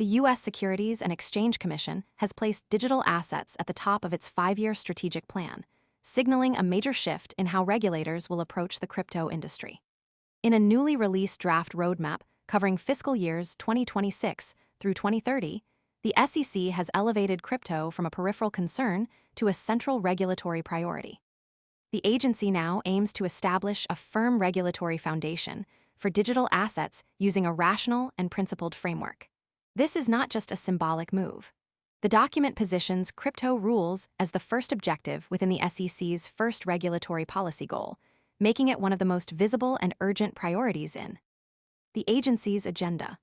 The U.S. Securities and Exchange Commission has placed digital assets at the top of its 5-year strategic plan, signaling a major shift in how regulators will approach the crypto industry. In a newly released draft roadmap covering fiscal years 2026 through 2030, the SEC has elevated crypto from a peripheral concern to a central regulatory priority. The agency now aims to establish a firm regulatory foundation for digital assets using a rational and principled framework. This is not just a symbolic move. The document positions crypto rules as the first objective within the SEC's first regulatory policy goal, making it one of the most visible and urgent priorities in the agency's agenda.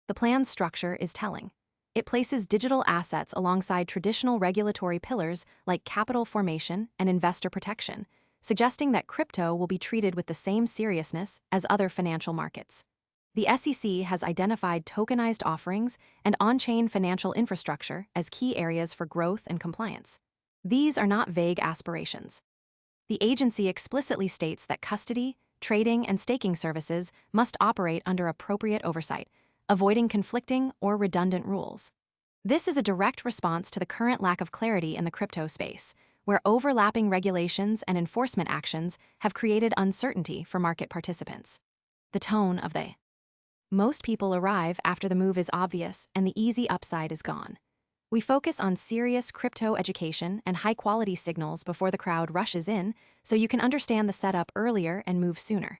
The plan's structure is telling. It places digital assets alongside traditional regulatory pillars like capital formation and investor protection, suggesting that crypto will be treated with the same seriousness as other financial markets. The SEC has identified tokenized offerings and on-chain financial infrastructure as key areas for growth and compliance. These are not vague aspirations. The agency explicitly states that custody, trading, and staking services must operate under appropriate oversight, avoiding conflicting or redundant rules. This is a direct response to the current lack of clarity in the crypto space, where overlapping regulations and enforcement actions have created uncertainty for market participants. The tone of the most people arrive after the move is obvious and the easy upside is gone. We focus on serious crypto education and high-quality signals before the crowd rushes in, so you can understand the setup earlier and move sooner.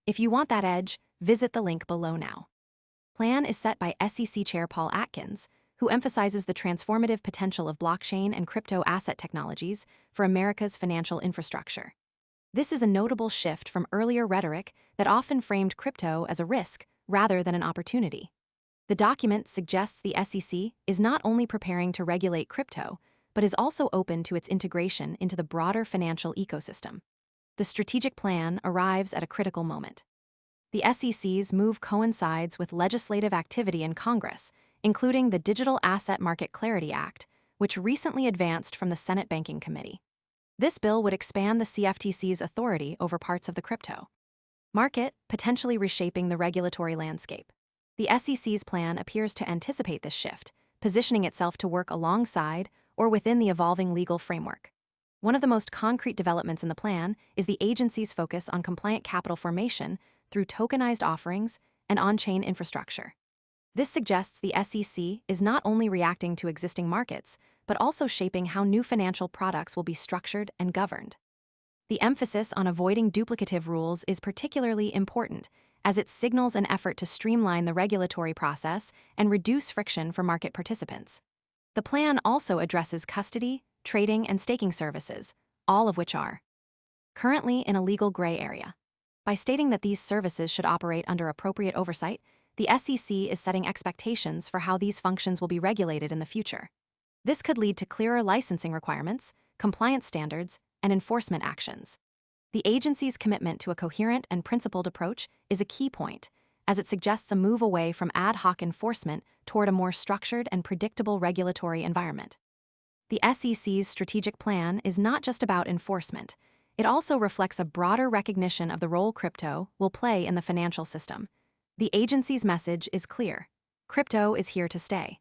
If you want that edge, visit the link below now. Plan is set by SEC Chair Paul Atkins, who emphasizes the transformative potential of blockchain and crypto asset technologies for America's financial infrastructure. This is a notable shift from earlier rhetoric that often framed crypto as a risk rather than an opportunity. The document suggests the SEC is not only preparing to regulate crypto, but is also open to its integration into the broader financial ecosystem. The strategic plan arrives at a critical moment. The SEC's move coincides with legislative activity in Congress, including the Digital Asset Market Clarity Act, which recently advanced from the Senate Banking Committee. This bill would expand the CFTC's authority over parts of the crypto market, potentially reshaping the regulatory landscape. The SEC's plan appears to anticipate this shift, positioning itself to work alongside or within the evolving legal framework. One of the most concrete developments in the plan is the agency's focus on compliant capital formation through tokenized offerings and on-chain infrastructure. This suggests the SEC is not only reacting to existing markets, but also shaping how new financial products will be structured and governed. The emphasis on avoiding duplicative rules is particularly important, as it signals an effort to streamline the regulatory process and reduce friction for market participants. The plan also addresses custody, trading, and staking services, all of which are currently in a legal gray area. By stating that these services should operate under appropriate oversight, the SEC is setting expectations for how these functions will be regulated in the future. This could lead to clearer licensing requirements, compliance standards, and enforcement actions. The agency's commitment to a coherent and principled approach is a key point, as it suggests a move away from ad hoc enforcement toward a more structured and predictable regulatory environment. The SEC's strategic plan is not just about enforcement. It also reflects a broader recognition of the role crypto will play in the financial system. The agency's message is clear. Crypto is here to stay.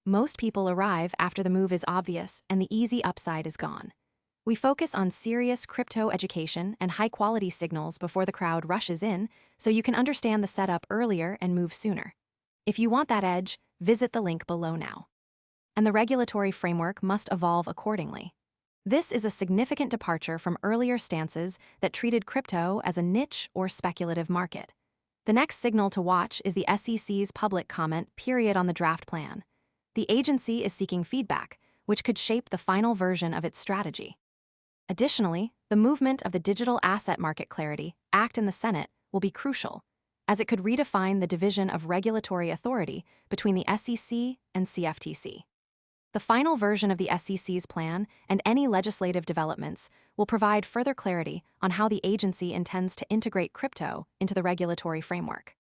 Most people arrive after the move is obvious and the easy upside is gone. We focus on serious crypto education and high-quality signals before the crowd rushes in, so you can understand the setup earlier and move sooner. If you want that edge, visit the link below now. And the regulatory framework must evolve accordingly. This is a significant departure from earlier stances that treated crypto as a niche or speculative market. The next signal to watch is the SEC's public comment period on the draft plan. The agency is seeking feedback, which could shape the final version of its strategy. Additionally, the movement of the Digital Asset Market Clarity Act in the Senate will be crucial, as it could redefine the division of regulatory authority between the SEC and CFTC. The final version of the SEC's plan and any legislative developments will provide further clarity on how the agency intends to integrate crypto into the regulatory framework.